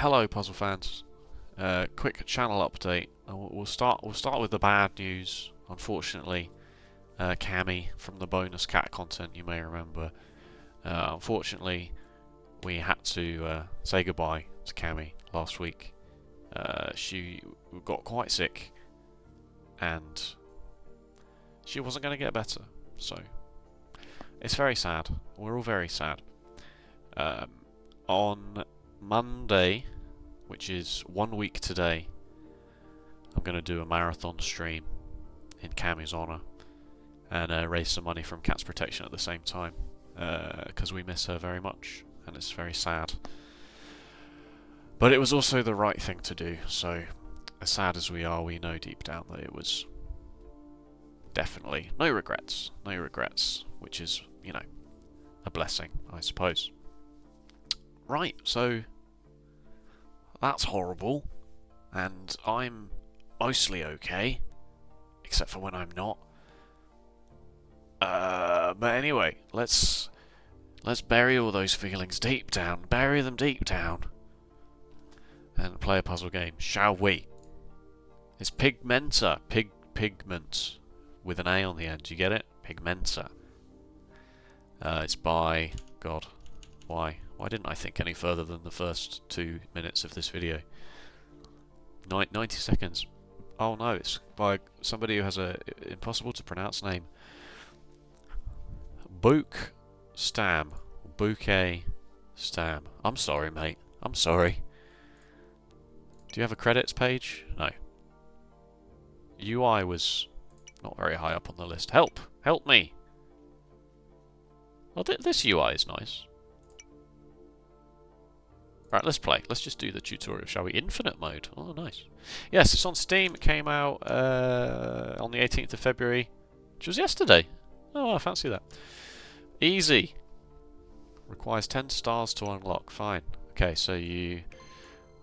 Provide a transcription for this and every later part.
Hello, puzzle fans. Quick channel update. We'll start with the bad news. Unfortunately, Cammy from the bonus cat content, you may remember. Unfortunately, we had to say goodbye to Cammy last week. She got quite sick, and she wasn't going to get better. So it's very sad. We're all very sad. On Monday, which is 1 week today, I'm going to do a marathon stream in Cammy's honour and raise some money from Cats Protection at the same time, because we miss her very much and it's very sad. But it was also the right thing to do, so as sad as we are, we know deep down that it was definitely no regrets, which is, you know, a blessing, I suppose. Right, so that's horrible, and I'm mostly okay, except for when I'm not. But anyway, let's bury all those feelings deep down, bury them deep down, and play a puzzle game, shall we? It's Pigmenta, pigment, with an A on the end. You get it? Pigmenta. It's by God. Why didn't I think any further than the first 2 minutes of this video? 90 seconds. Oh no, it's by somebody who has a impossible to pronounce name. Bouquet Stam. I'm sorry, mate. I'm sorry. Do you have a credits page? No. UI was not very high up on the list. Help! Help me! Well, this UI is nice. Right, let's play. Let's just do the tutorial, shall we? Infinite mode. Oh, nice. Yes, it's on Steam. It came out on the 18th of February, which was yesterday. Oh, I fancy that. Easy. Requires 10 stars to unlock. Fine. Okay, so you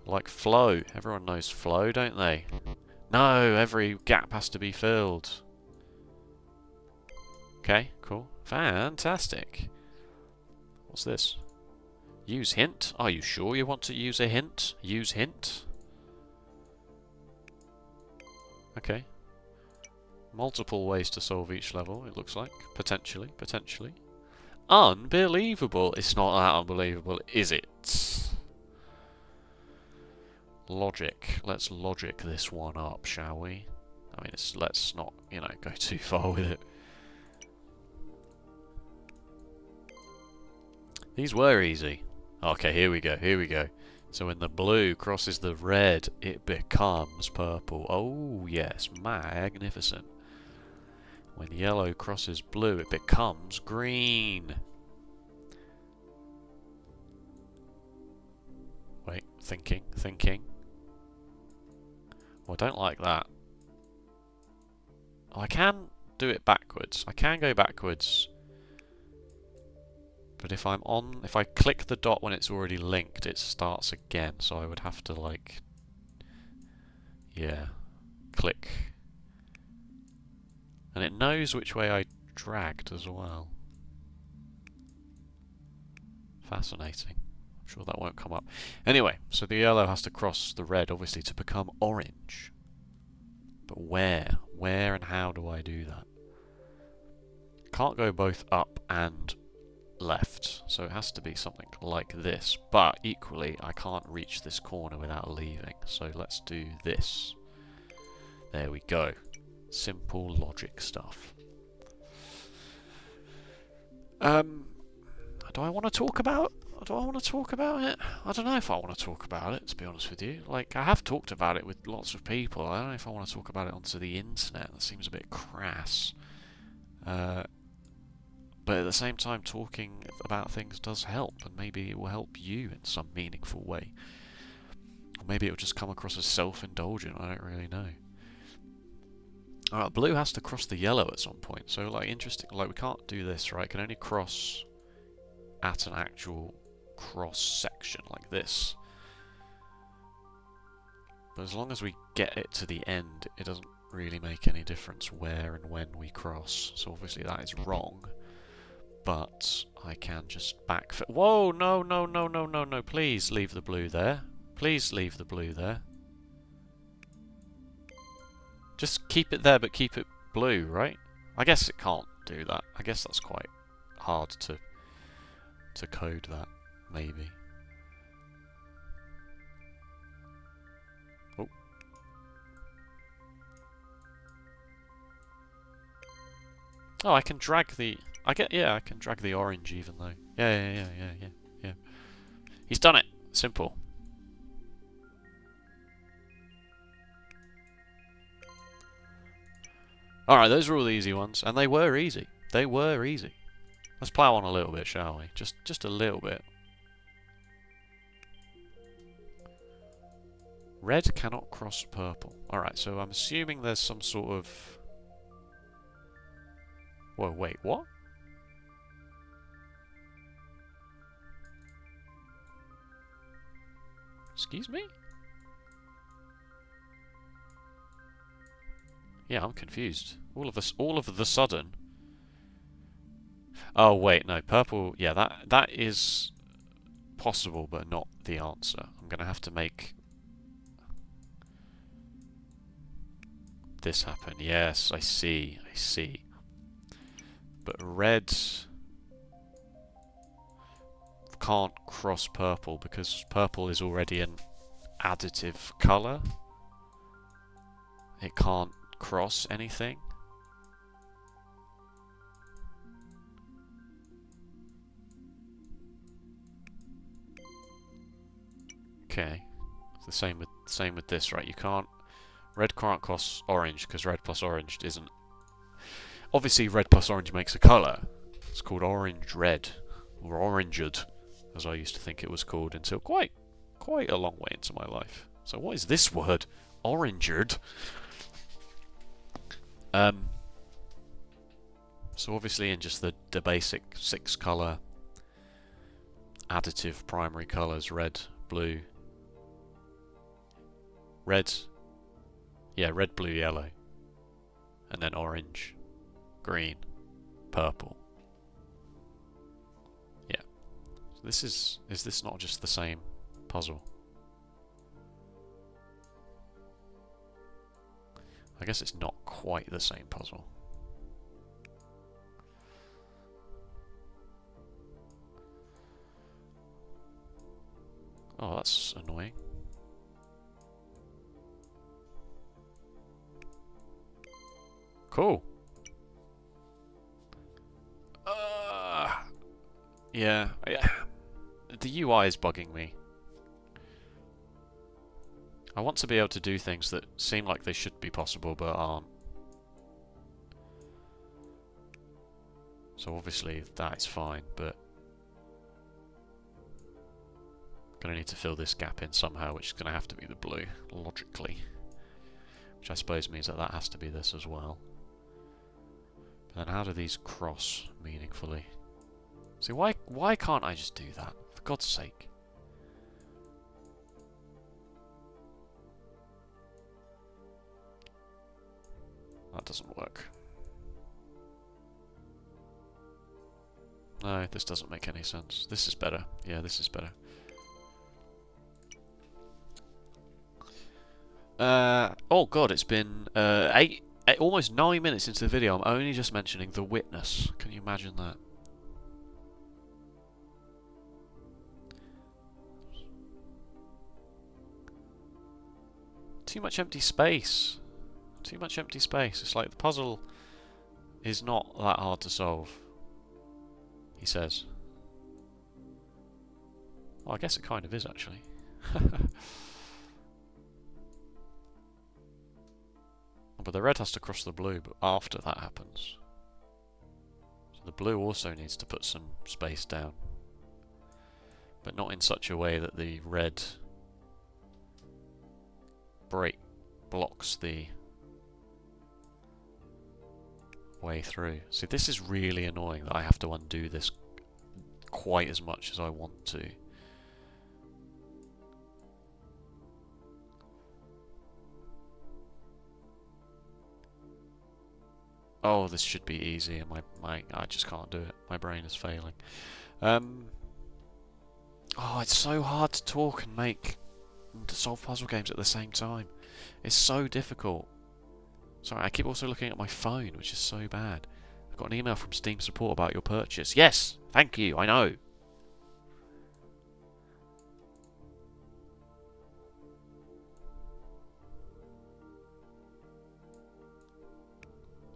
like flow. Everyone knows flow, don't they? No, every gap has to be filled. Okay, cool. Fantastic. What's this? Use hint? Are you sure you want to use a hint? Use hint? Okay. Multiple ways to solve each level, it looks like. Potentially. Unbelievable! It's not that unbelievable, is it? Logic. Let's logic this one up, shall we? I mean, let's not, you know, go too far with it. These were easy. Okay, here we go. So when the blue crosses the red, it becomes purple. Oh, yes, magnificent. When yellow crosses blue, it becomes green. Wait, thinking. Oh, I don't like that. Oh, I can do it backwards. I can go backwards. But if I click the dot when it's already linked, it starts again. So I would have to, like, yeah, click. And it knows which way I dragged as well. Fascinating. I'm sure that won't come up. Anyway, so the yellow has to cross the red, obviously, to become orange. But where? Where and how do I do that? Can't go both up and left, so it has to be something like this, but equally I can't reach this corner without leaving, so let's do this. There we go. Simple logic stuff. Do I want to talk about it? I don't know if I want to talk about it, to be honest with you. Like, I have talked about it with lots of people. I don't know if I want to talk about it onto the internet. That seems a bit crass. But at the same time, talking about things does help, and maybe it will help you in some meaningful way. Or maybe it will just come across as self-indulgent, I don't really know. Alright, blue has to cross the yellow at some point, so, like, interesting, like, we can't do this, right? It can only cross at an actual cross section, like this. But as long as we get it to the end, it doesn't really make any difference where and when we cross, so obviously that is wrong. But I can just backfill. Whoa, no, please leave the blue there. Please leave the blue there. Just keep it there, but keep it blue, right? I guess it can't do that. I guess that's quite hard to code that, maybe. Oh. Oh, I can drag the... I can drag the orange even though... Yeah. He's done it. Simple. Alright, those were all the easy ones. And they were easy. They were easy. Let's plow on a little bit, shall we? Just a little bit. Red cannot cross purple. Alright, so I'm assuming there's some sort of... Whoa, wait, what? Excuse me? Yeah, I'm confused. All of the sudden. Oh wait, no, purple. Yeah, that is possible, but not the answer. I'm gonna have to make this happen. Yes, I see. But red can't cross purple because purple is already an additive colour. It can't cross anything. Okay, it's the same with this, right? You can't. Red can't cross orange because red plus orange isn't. Obviously, red plus orange makes a colour. It's called orange red or oranged, as I used to think it was called until quite a long way into my life. So what is this word? Oranged. So obviously in just the basic 6 colour additive primary colours, red, blue, red, blue, yellow, and then orange, green, purple. Yeah. So this is this not just the same puzzle? I guess it's not quite the same puzzle. Oh, that's annoying. Cool. Yeah. The UI is bugging me. I want to be able to do things that seem like they should be possible but aren't. So obviously that is fine, but I'm going to need to fill this gap in somehow, which is going to have to be the blue, logically. Which I suppose means that has to be this as well. But then how do these cross meaningfully? See, why can't I just do that? For God's sake. That doesn't work. No, this doesn't make any sense. This is better. Yeah, this is better. Oh god, it's been almost 9 minutes into the video. I'm only just mentioning the witness. Can you imagine that? Too much empty space. Too much empty space. It's like the puzzle is not that hard to solve, he says. Well, I guess it kind of is, actually. But the red has to cross the blue but after that happens. So the blue also needs to put some space down. But not in such a way that the red blocks the way through. See, this is really annoying that I have to undo this quite as much as I want to. Oh, this should be easy, and I just can't do it. My brain is failing. Oh, it's so hard to talk and make to solve puzzle games at the same time. It's so difficult. Sorry, I keep also looking at my phone, which is so bad. I've got an email from Steam support about your purchase. Yes! Thank you, I know.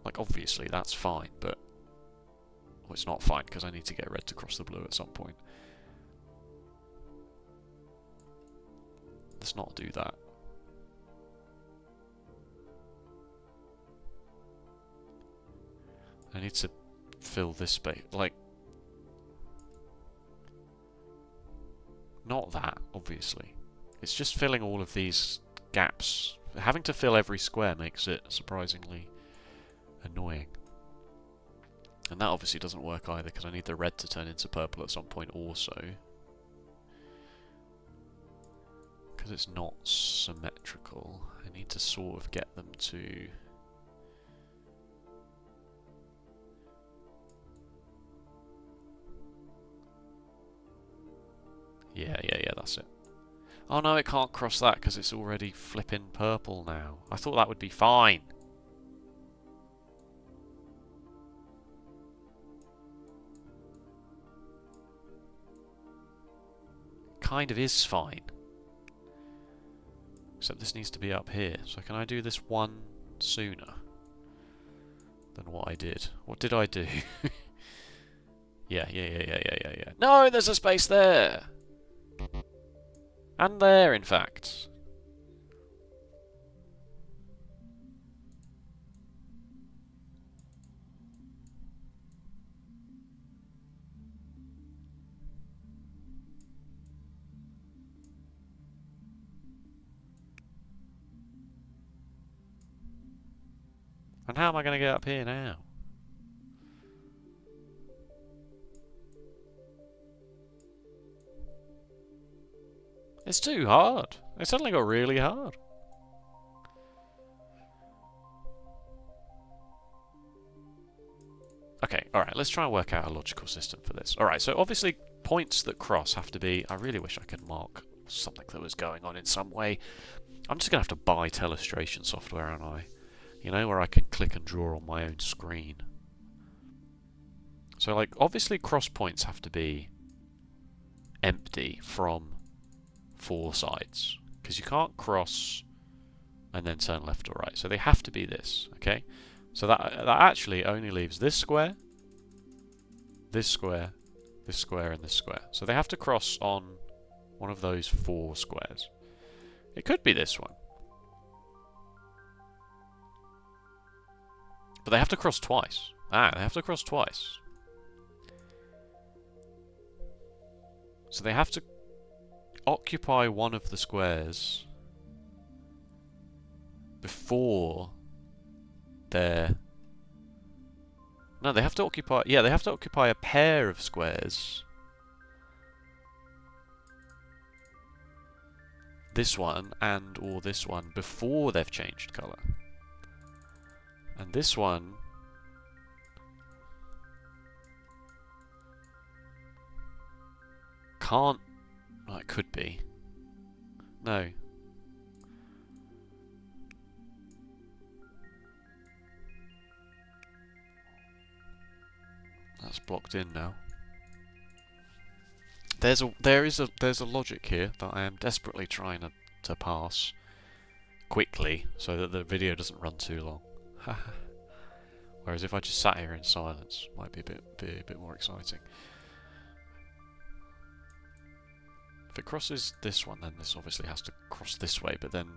Like, obviously, that's fine, but... Well, it's not fine, because I need to get red to cross the blue at some point. Let's not do that. I need to fill this space. Like... Not that, obviously. It's just filling all of these gaps. Having to fill every square makes it surprisingly annoying. And that obviously doesn't work either, because I need the red to turn into purple at some point also. Because it's not symmetrical, I need to sort of get them to... Yeah, that's it. Oh no, it can't cross that because it's already flipping purple now. I thought that would be fine. Kind of is fine. Except this needs to be up here. So can I do this one sooner than what I did? What did I do? Yeah. No, there's a space there! And there, in fact. And how am I going to get up here now? It's too hard. It suddenly got really hard. Okay, alright, let's try and work out a logical system for this. Alright, so obviously points that cross have to be... I really wish I could mark something that was going on in some way. I'm just going to have to buy telestration software, aren't I? You know, where I can click and draw on my own screen. So, like, obviously cross points have to be empty from 4 sides. Because you can't cross and then turn left or right. So they have to be this, okay? So that actually only leaves this square, this square, this square, and this square. So they have to cross on one of those 4 squares. It could be this one. But they have to cross twice. Ah, they have to cross twice. So they have to occupy one of the squares before they're... No, they have to occupy... Yeah, they have to occupy a pair of squares. This one and or this one before they've changed colour. And this one... can't... Well, it could be. No. That's blocked in now. There's a logic here that I am desperately trying to pass quickly so that the video doesn't run too long. Whereas if I just sat here in silence, it might be a bit more exciting. If it crosses this one, then this obviously has to cross this way, but then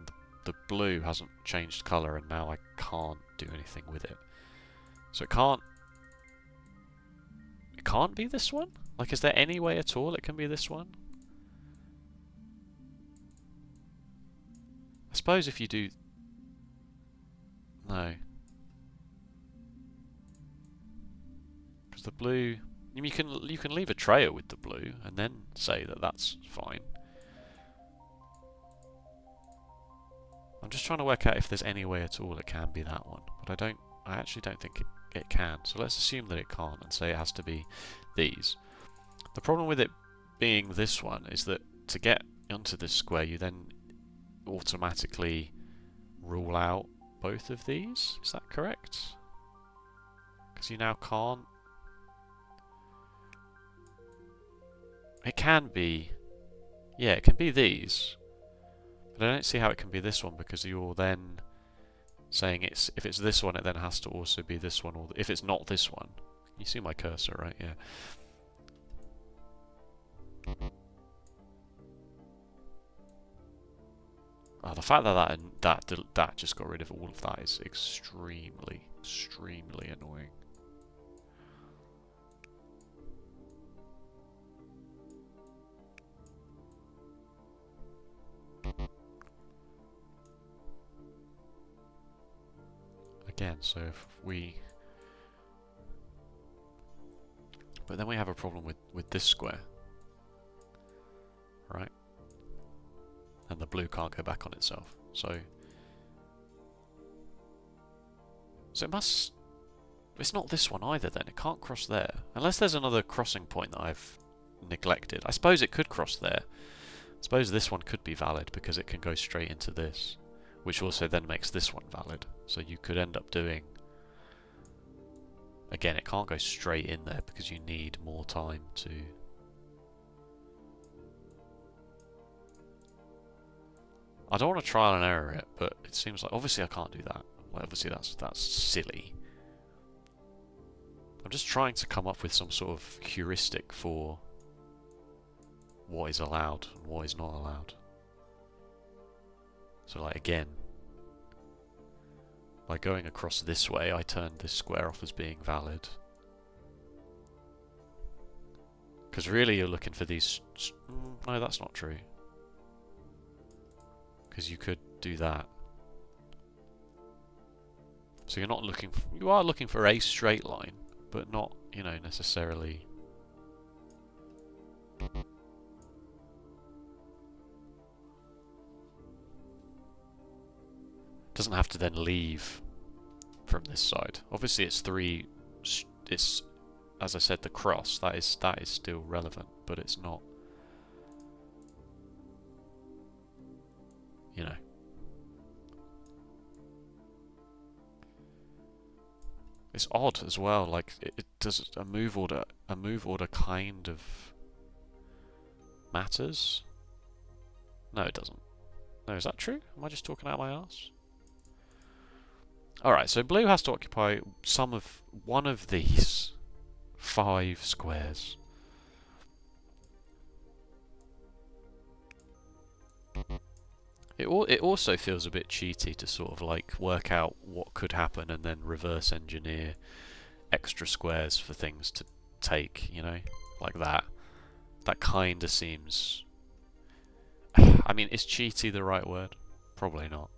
the blue hasn't changed colour and now I can't do anything with it. So it can't be this one? Like, is there any way at all it can be this one? I suppose if you do... No. Because the blue... You can leave a trail with the blue and then say that that's fine. I'm just trying to work out if there's any way at all it can be that one, but I actually don't think it can. So let's assume that it can't and say it has to be these. The problem with it being this one is that to get onto this square, you then automatically rule out both of these. Is that correct? Because you now can't. It can be. Yeah, it can be these. But I don't see how it can be this one, because you're then saying if it's this one, it then has to also be this one, or if it's not this one. You see my cursor, right? Yeah. Oh, the fact that that just got rid of all of that is extremely annoying. Again, so if we... But then we have a problem with this square. Right? And the blue can't go back on itself. So it must... It's not this one either then. It can't cross there. Unless there's another crossing point that I've neglected. I suppose it could cross there. I suppose this one could be valid because it can go straight into this. Which also then makes this one valid. So you could end up doing... Again, it can't go straight in there because you need more time to... I don't want to trial and error it, but it seems like... Obviously I can't do that. Well, obviously that's silly. I'm just trying to come up with some sort of heuristic for what is allowed and what is not allowed. So like again, by going across this way, I turned this square off as being valid. Because really you're looking for these... No, that's not true. Because you could do that. So you're not looking... You are looking for a straight line, but not, you know, necessarily... Doesn't have to then leave from this side. Obviously it's three... It's, as I said, the cross. That is still relevant, but it's not... You know. It's odd as well, like it does a move order kind of matters? No, it doesn't. No, is that true? Am I just talking out my arse? Alright, so blue has to occupy one of these 5 squares. It also feels a bit cheaty to sort of like work out what could happen and then reverse engineer extra squares for things to take, you know, like that. That kind of seems... I mean, is cheaty the right word? Probably not.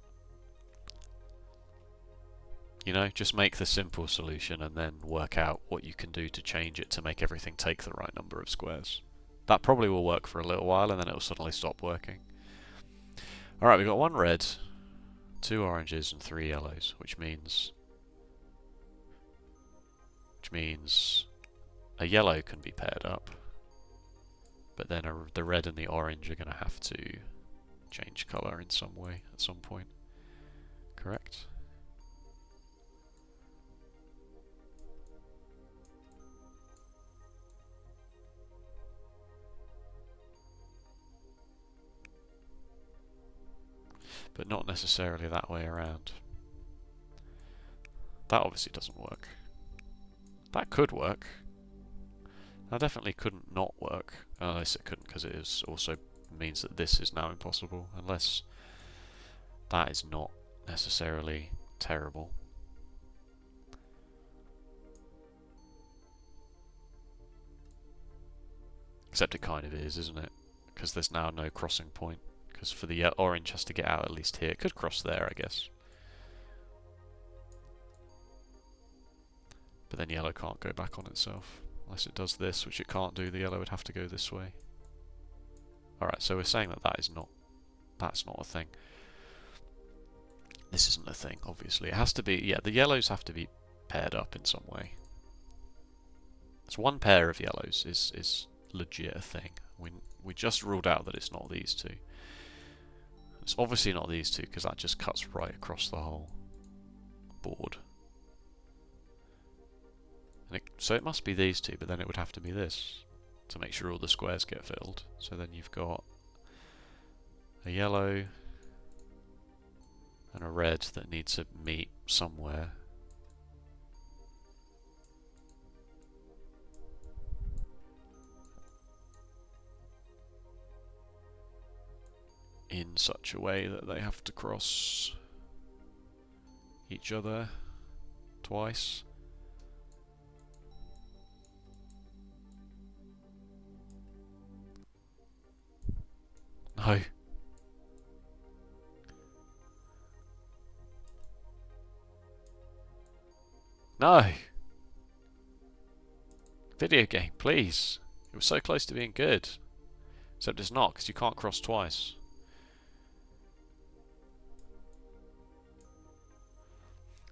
You know, just make the simple solution and then work out what you can do to change it to make everything take the right number of squares. That probably will work for a little while and then it will suddenly stop working. Alright, we've got 1 red, 2 oranges and 3 yellows, which means a yellow can be paired up, but then the red and the orange are going to have to change colour in some way at some point. Correct? But not necessarily that way around. That obviously doesn't work. That could work. That definitely couldn't not work. Unless it couldn't, because it is also means that this is now impossible. Unless that is not necessarily terrible. Except it kind of is, isn't it? Because there's now no crossing point. Because for the orange has to get out at least here. It could cross there, I guess. But then yellow can't go back on itself. Unless it does this, which it can't do, the yellow would have to go this way. Alright, so we're saying that that's not a thing. This isn't a thing, obviously. It has to be, yeah, the yellows have to be paired up in some way. So 1 pair of yellows is legit a thing. We just ruled out that it's not these 2. It's obviously not these two, because that just cuts right across the whole board. And so it must be these two, but then it would have to be this to make sure all the squares get filled. So then you've got a yellow and a red that need to meet somewhere. In such a way that they have to cross each other twice. No. No! Video game, please. It was so close to being good. Except it's not, because you can't cross twice.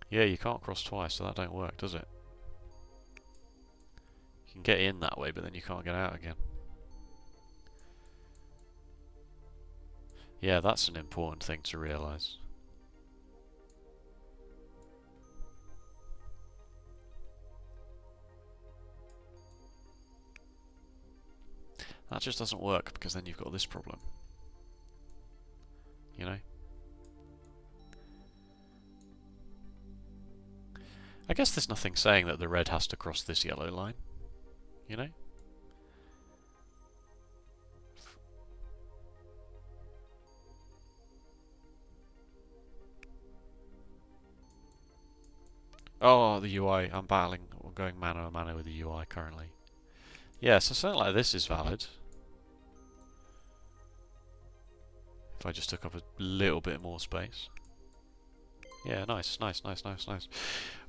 Yeah, you can't cross twice, so that don't work, does it? You can get in that way, but then you can't get out again. Yeah, that's an important thing to realise. That just doesn't work, because then you've got this problem. You know? I guess there's nothing saying that the red has to cross this yellow line. You know? Oh, the UI. I'm battling. We're going mano a mano with the UI currently. Yeah, so something like this is valid. If I just took up a little bit more space. Yeah, nice.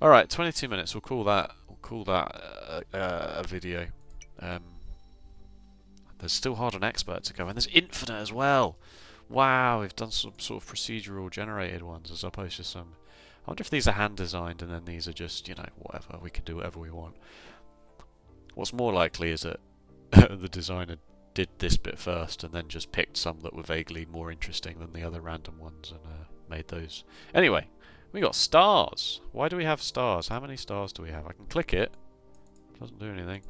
Alright, 22 minutes. We'll call that a video. There's still hard and expert to go, and there's infinite as well. Wow, we've done some sort of procedural generated ones as opposed to some. I wonder if these are hand designed and then these are just, you know, whatever. We can do whatever we want. What's more likely is that the designer did this bit first and then just picked some that were vaguely more interesting than the other random ones and made those. Anyway, we got stars. Why do we have stars? How many stars do we have? I can click it. Doesn't do anything.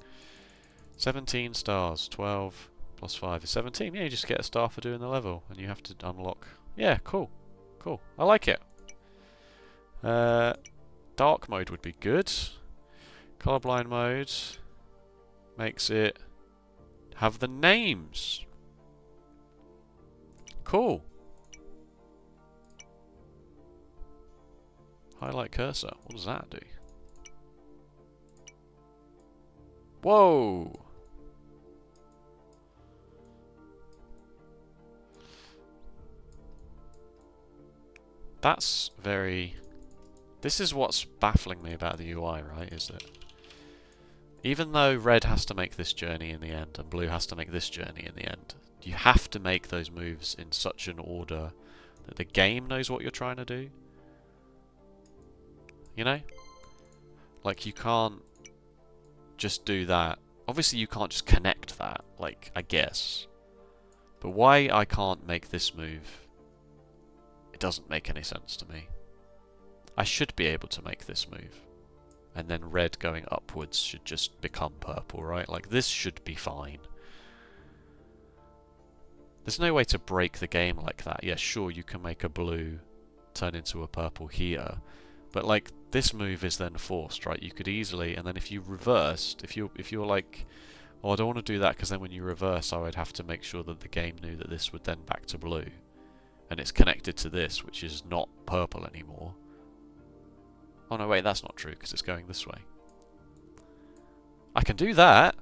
17 stars. 12 plus 5 is 17. Yeah, you just get a star for doing the level and you have to unlock. Yeah, cool. Cool. I like it. Dark mode would be good. Colorblind mode makes it have the names. Cool. Highlight cursor. What does that do? Whoa! That's very... This is what's baffling me about the UI, right? Is that even though red has to make this journey in the end and blue has to make this journey in the end, you have to make those moves in such an order that the game knows what you're trying to do. You know? Like, you can't just do that. Obviously, you can't just connect that, like, I guess. But why I can't make this move, it doesn't make any sense to me. I should be able to make this move. And then red going upwards should just become purple, right? Like, this should be fine. There's no way to break the game like that. Yeah, sure, you can make a blue turn into a purple here. But, like, this move is then forced, right? You could easily... And then if you reversed, if you're like... Oh, I don't want to do that because then when you reverse, I would have to make sure that the game knew that this would then back to blue. And it's connected to this, which is not purple anymore. Oh no, wait, that's not true, because it's going this way. I can do that,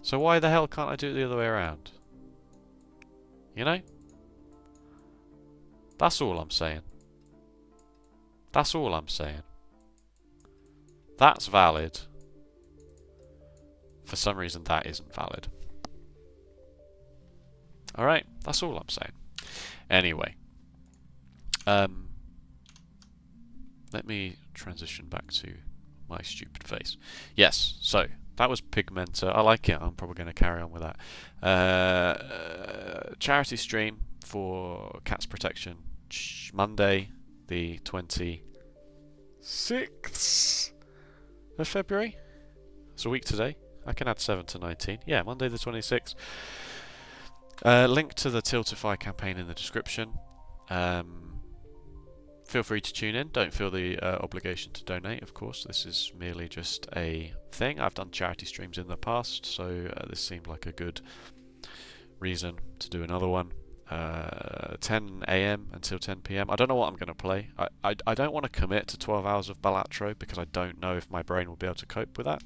so why the hell can't I do it the other way around? You know? That's all I'm saying. That's all I'm saying. That's valid. For some reason, that isn't valid. Alright, that's all I'm saying. Anyway. Let me transition back to my stupid face. Yes, so that was Pigmenta. I like it. I'm probably going to carry on with that. Charity stream for Cats Protection. Monday, the 26th of February. It's a week today. I can add 7 to 19. Yeah, Monday the 26th. Link to the Tiltify campaign in the description. Feel free to tune in. Don't feel the obligation to donate, of course. This is merely just a thing. I've done charity streams in the past, so this seemed like a good reason to do another one. 10 AM until 10 PM. I don't know what I'm going to play. I don't want to commit to 12 hours of Balatro because I don't know if my brain will be able to cope with that.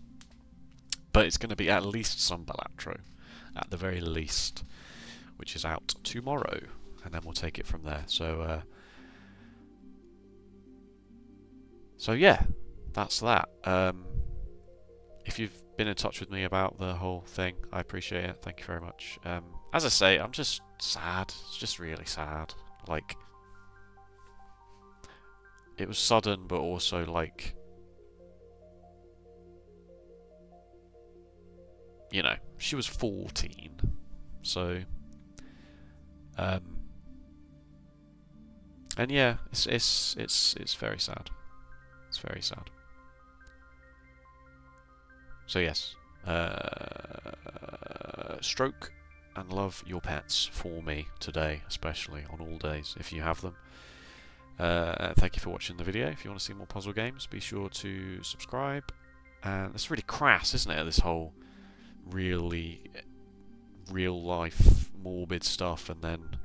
But it's going to be at least some Balatro, at the very least, which is out tomorrow, and then we'll take it from there. So yeah, that's that. If you've been in touch with me about the whole thing, I appreciate it. Thank you very much. As I say, I'm just sad. It's just really sad. Like, it was sudden, but also like, you know, she was 14, so and yeah, it's very sad. It's very sad. So yes, stroke and love your pets for me today, especially on all days if you have them. Thank you for watching the video. If you want to see more puzzle games, be sure to subscribe. And it's really crass, isn't it? This whole really real life morbid stuff and then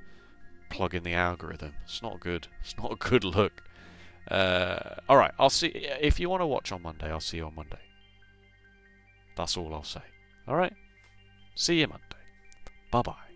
plug in the algorithm. It's not good. It's not a good look. Alright, I'll see. If you want to watch on Monday, I'll see you on Monday. That's all I'll say. Alright? See you Monday. Bye bye.